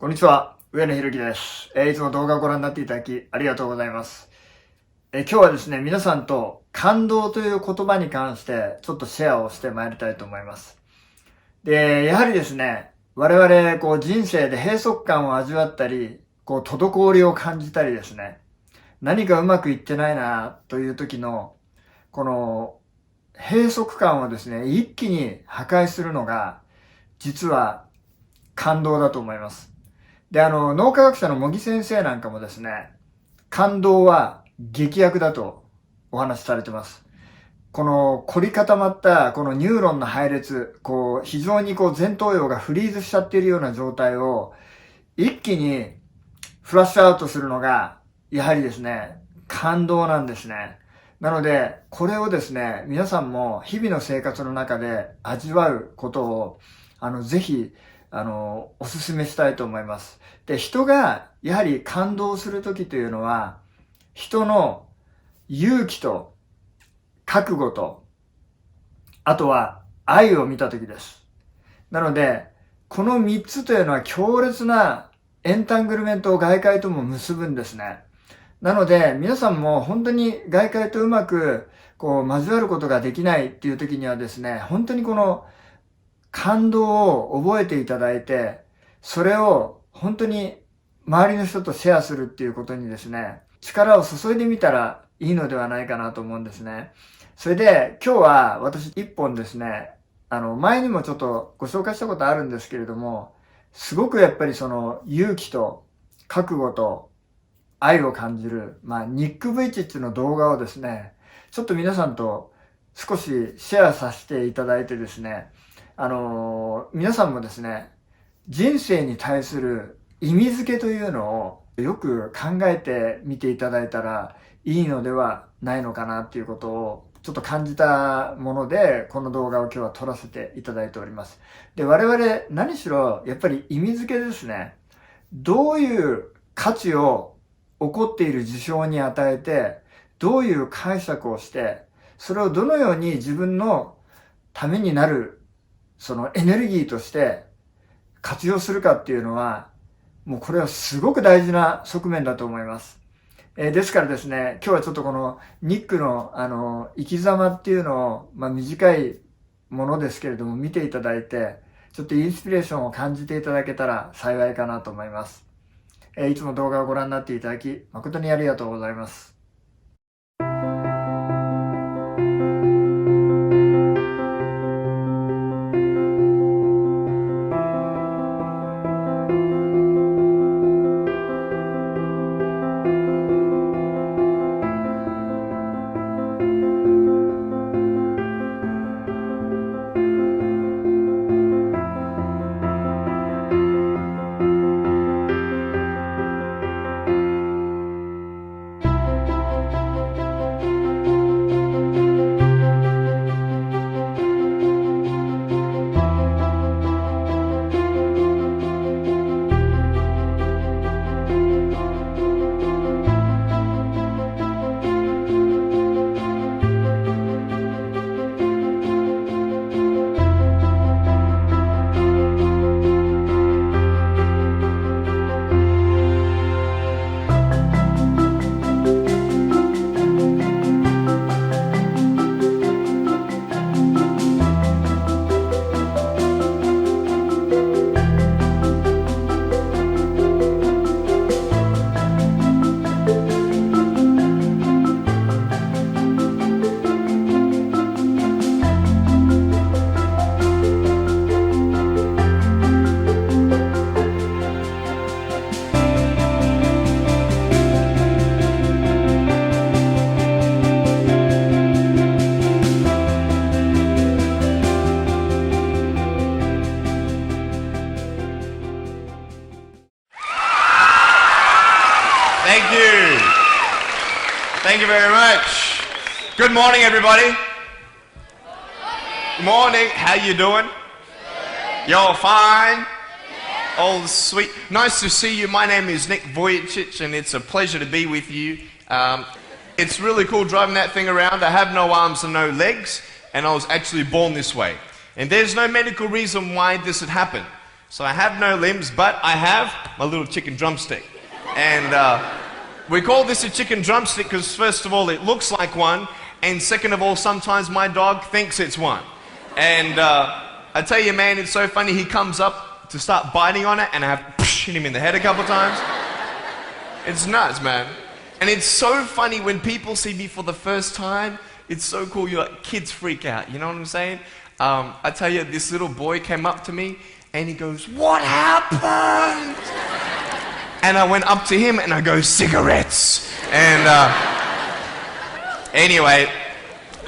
こんにちは、上野ひろきです。いつも動画をご覧になっていただきありがとうございます。今日はですね、皆さんと感動という言葉に関してちょっとシェアをしてまいりたいと思います。で、やはりですね、我々人生で閉塞感を味わったり、滞りを感じたりですね、何かうまくいってないなという時のこの閉塞感をですね、一気に破壊するのが実は感動だと思います。で、脳科学者の茂木先生なんかもですね、感動は劇薬だとお話しされてます。この凝り固まったこのニューロンの配列、非常に前頭葉がフリーズしちゃっているような状態を一気にフラッシュアウトするのが、やはりですね、感動なんですね。なので、これをですね、皆さんも日々の生活の中で味わうことを、ぜひ、お勧めしたいと思います。で、人がやはり感動するときというのは、人の勇気と覚悟と、あとは愛を見たときです。なので、この3つというのは強烈なエンタングルメントを外界とも結ぶんですね。なので、皆さんも本当に外界とうまく交わることができないっていう時にはですね、本当にこの感動を覚えていただいて、それを本当に周りの人とシェアするっていうことにですね、力を注いでみたらいいのではないかなと思うんですね。それで今日は私一本ですね、前にもちょっとご紹介したことあるんですけれども、すごくやっぱりその勇気と覚悟と愛を感じる、ニック・ブイチッチの動画をですね、ちょっと皆さんと少しシェアさせていただいてですね、皆さんもですね、人生に対する意味付けというのをよく考えてみていただいたらいいのではないのかなっていうことをちょっと感じたもので、この動画を今日は撮らせていただいております。で、我々何しろやっぱり意味付けですね。どういう価値を起こっている事象に与えて、どういう解釈をして、それをどのように自分のためになるそのエネルギーとして活用するかっていうのは、もうこれはすごく大事な側面だと思います。ですからですね、今日はちょっとこのニックの生き様っていうのを、短いものですけれども見ていただいて、ちょっとインスピレーションを感じていただけたら幸いかなと思います。いつも動画をご覧になっていただき誠にありがとうございます。Thank you. Thank you very much. Good morning, everybody. Good morning. How you doing? You're fine? All sweet. Nice to see you. My name is Nick Vujicic, and it's a pleasure to be with you. It's really cool driving that thing around. I have no arms and no legs, and I was actually born this way. And there's no medical reason why this had happened. So I have no limbs, but I have my little chicken drumstick. And we call this a chicken drumstick because first of all, it looks like one. And second of all, sometimes my dog thinks it's one. And I tell you, man, it's so funny. He comes up to start biting on it and I have to hit him in the head a couple times. It's nuts, man. And it's so funny when people see me for the first time. It's so cool. You're like, kids freak out. You know what I'm saying? I tell you, this little boy came up to me and he goes, "What happened?" And I went up to him and I go, "Cigarettes." And anyway,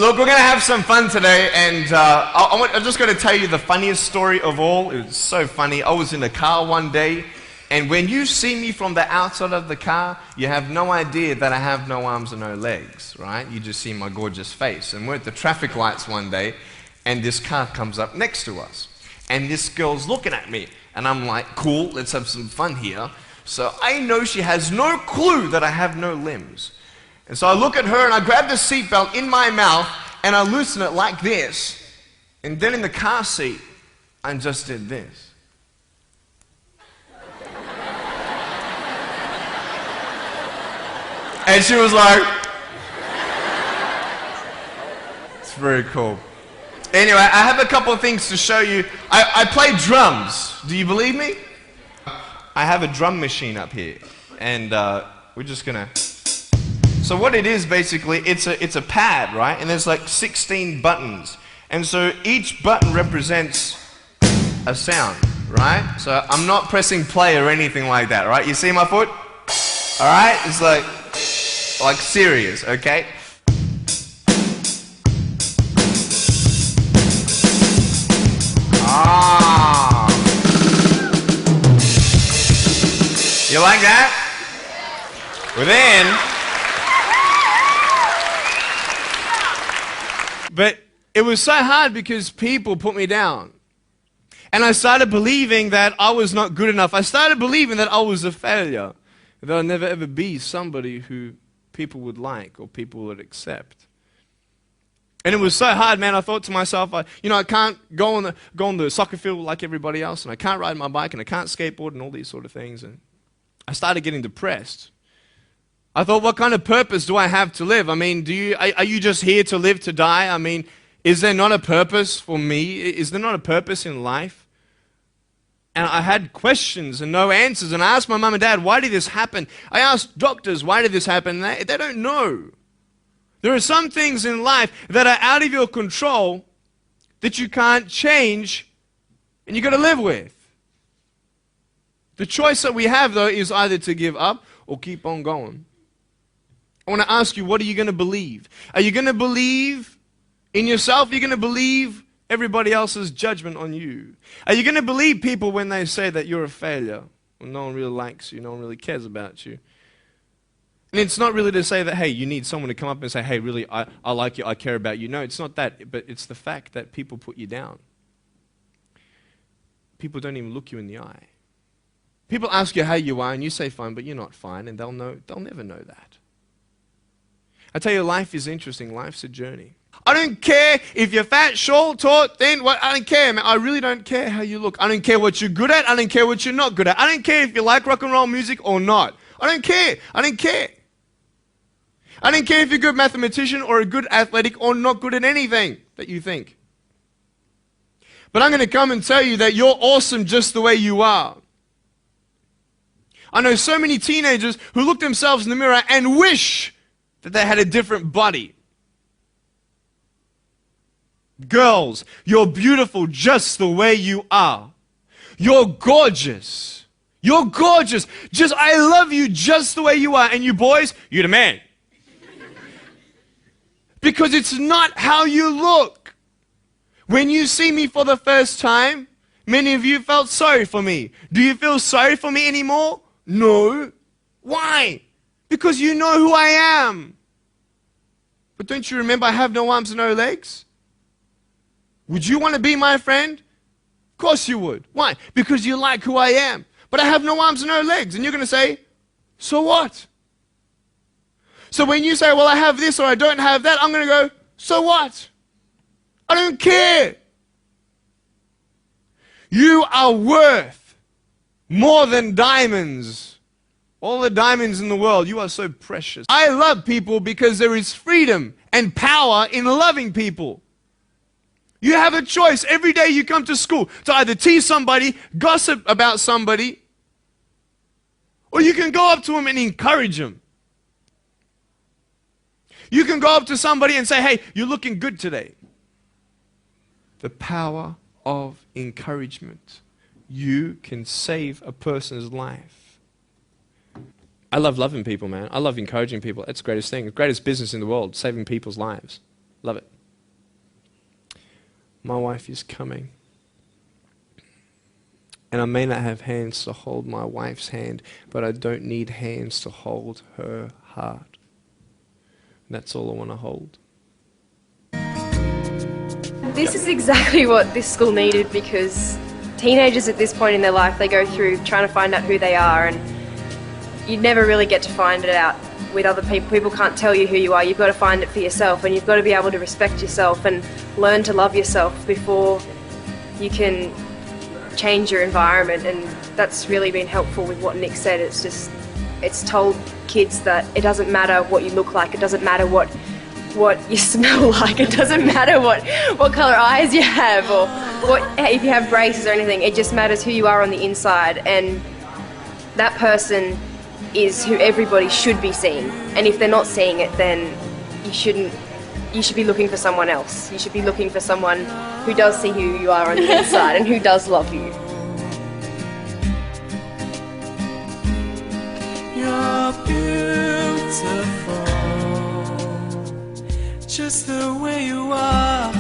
look, we're going to have some fun today. And I'm just going to tell you the funniest story of all. It was so funny. I was in a car one day. And when you see me from the outside of the car, you have no idea that I have no arms and no legs, right? You just see my gorgeous face. And we're at the traffic lights one day, and this car comes up next to us. And this girl's looking at me. And I'm like, cool, let's have some fun here. So I know she has no clue that I have no limbs. And so I look at her, and I grab the seatbelt in my mouth, and I loosen it like this. And then in the car seat, I just did this. And she was like, it's very cool. Anyway, I have a couple of things to show you. I play drums. Do you believe me? I have a drum machine up here. And we're just gonna... So what it is basically, it's a pad, right? And there's like 16 buttons. And so each button represents a sound, right? So I'm not pressing play or anything like that, right? You see my foot? All right? It's like serious, okay? Ah. You like that? Well then... But it was so hard because people put me down. And I started believing that I was not good enough. I started believing that I was a failure. That I'll never ever be somebody who people would like or people would accept. And it was so hard, man. I thought to myself, I can't go on the soccer field like everybody else, and I can't ride my bike, and I can't skateboard and all these sort of things. And I started getting depressed. I thought, what kind of purpose do I have to live? I mean, are you just here to live to die? I mean, is there not a purpose for me? Is there not a purpose in life? And I had questions and no answers. And I asked my mum and dad, why did this happen? I asked doctors, why did this happen? And they don't know. There are some things in life that are out of your control that you can't change and you've got to live with. The choice that we have, though, is either to give up or keep on going. I want to ask you, what are you going to believe? Are you going to believe in yourself? Are you going to believe everybody else's judgment on you? Are you going to believe people when they say that you're a failure? Well, no one really likes you, no one really cares about you. And it's not really to say that, hey, you need someone to come up and say, hey, really, I like you, I care about you. No, it's not that, but it's the fact that people put you down. People don't even look you in the eye. People ask you how you are, and you say fine, but you're not fine, and they'll never know that. I tell you, life is interesting. Life's a journey. I don't care if you're fat, short, tall, thin, what, I don't care, man. I really don't care how you look. I don't care what you're good at. I don't care what you're not good at. I don't care if you like rock and roll music or not. I don't care. I don't care. I don't care if you're a good mathematician or a good athletic or not good at anything that you think. But I'm going to come and tell you that you're awesome just the way you are. I know so many teenagers who look themselves in the mirror and wish that they had a different body. Girls, you're beautiful just the way you are. You're gorgeous. You're gorgeous. I love you just the way you are. And you boys, you're the man. Because it's not how you look. When you see me for the first time, many of you felt sorry for me. Do you feel sorry for me anymore? No. Why? Because you know who I am. But don't you remember I have no arms and no legs? Would you want to be my friend? Of course you would. Why? Because you like who I am. But I have no arms and no legs. And you're going to say, so what? So when you say, well, I have this or I don't have that, I'm going to go, so what? I don't care. You are worth more than diamonds. All the diamonds in the world, you are so precious. I love people because there is freedom and power in loving people. You have a choice every day you come to school to either tease somebody, gossip about somebody, or you can go up to them and encourage them. You can go up to somebody and say, hey, you're looking good today. The power of encouragement. You can save a person's life. I love loving people, man. I love encouraging people. It's the greatest thing. The greatest business in the world, saving people's lives. Love it. My wife is coming. And I may not have hands to hold my wife's hand, but I don't need hands to hold her heart. That's all I want to hold. This is exactly what this school needed, because teenagers at this point in their life, they go through trying to find out who they are, and you never really get to find it out with other people. People can't tell you who you are. You've got to find it for yourself, and you've got to be able to respect yourself and learn to love yourself before you can change your environment. And that's really been helpful with what Nick said. It's told kids that it doesn't matter what you look like, it doesn't matter what you smell like, it doesn't matter what colour eyes you have, or if you have braces or anything. It just matters who you are on the inside, and that person is who everybody should be seeing. And if they're not seeing it, then you should be looking for someone else. You should be looking for someone who does see who you are on the inside and who does love you. You're beautiful, just the way you are.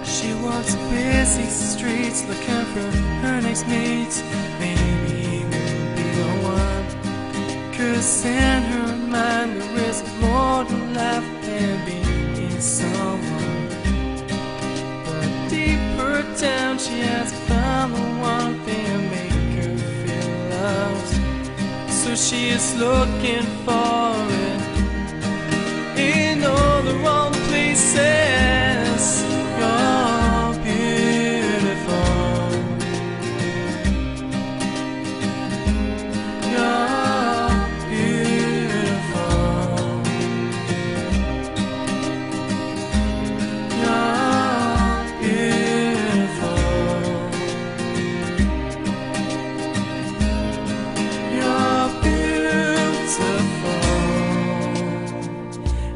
She walks busy streets looking for her next mate. Maybe we'll be the one. 'Cause in her mind there is more to life than being someone. But deeper down she has found the one thing to make her feel loved. So she is looking for it in all the wrong places. You're beautiful. You're beautiful. You're beautiful. You're beautiful,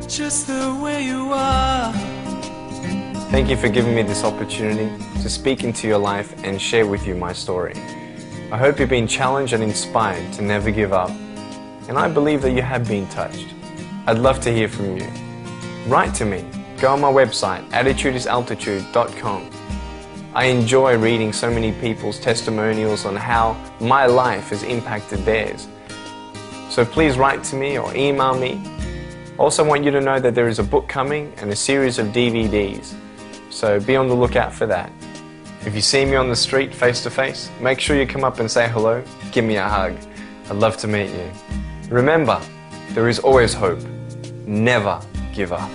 just the way you are. Thank you for giving me this opportunity to speak into your life and share with you my story. I hope you've been challenged and inspired to never give up, and I believe that you have been touched. I'd love to hear from you. Write to me. Go on my website, attitudesaltitude.com. I enjoy reading so many people's testimonials on how my life has impacted theirs. So please write to me or email me. Also want you to know that there is a book coming and a series of DVDs. So be on the lookout for that. If you see me on the street face to face, make sure you come up and say hello, give me a hug. I'd love to meet you. Remember, there is always hope. Never give up.